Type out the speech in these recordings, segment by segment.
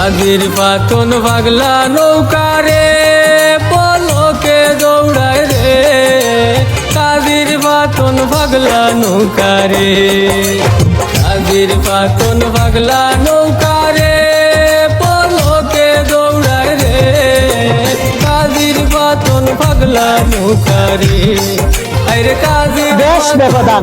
কাজির পাতন পাগলা নৌকা রে পলকে দৌড়ায় রে কাজির পাতন পাগলা নৌকা রে কাজির পাতন পাগলা নৌকা রে পলকে দৌড়ায় রে কাজির পাতন পাগলা নৌকা রে আরে কাজির বেশ ব্যবধান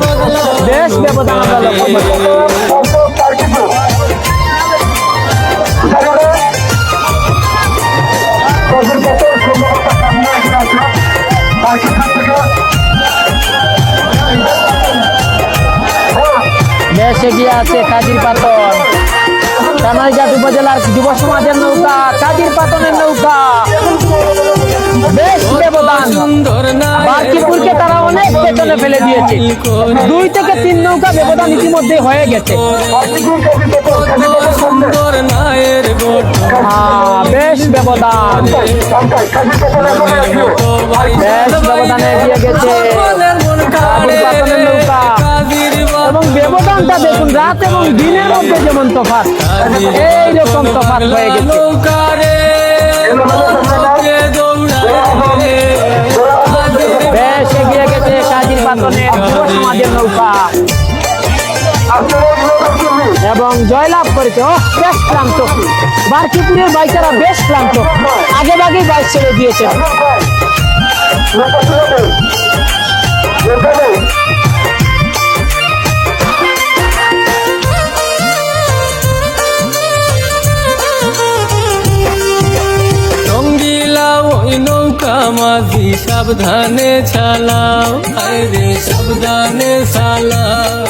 বেশ এগিয়ে আছে কাজির পাতন কানাইঘাট উপজেলার যুব সমাজের নৌকা কাজির পাতনের নৌকা বেশ ব্যবধান বারকিপুরকে তারা অনেক পেছনে ফেলে দিয়েছে 2 থেকে 3 নৌকা ব্যবধান ইতিমধ্যে হয়ে গেছে বেশ ব্যবধানে এগিয়ে গেছে পাতনের নৌকা এবং ব্যবধানটা দেখুন রাত এবং দিনের মধ্যে যেমন তফাৎ এইরকম তফাৎ হয়ে গেছে বেশ এগিয়ে গেছে কাজির পাতনের যুব সমাজের নৌকা এবং জয়লাভ করেছে বেশ ক্লান্ত বারকিপুরের বাইকাররা বেশ ক্লান্ত আগে ভাগেই বাইক ছেড়ে দিয়েছে নৌকা মাঝি সাবধানে চালাও আরে সাবধানে চালাও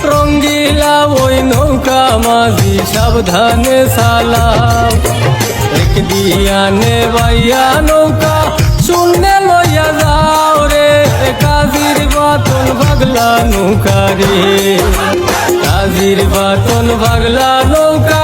রঙ্গিলা ওই নৌকা মাঝি সাবধানে চালাও এক দিয়ানে বাইয়া নৌকা শুনলে লইয়া যাও রে কাজির পাতন পাগলা নৌকা রে কাজির পাতন পাগলা নৌকা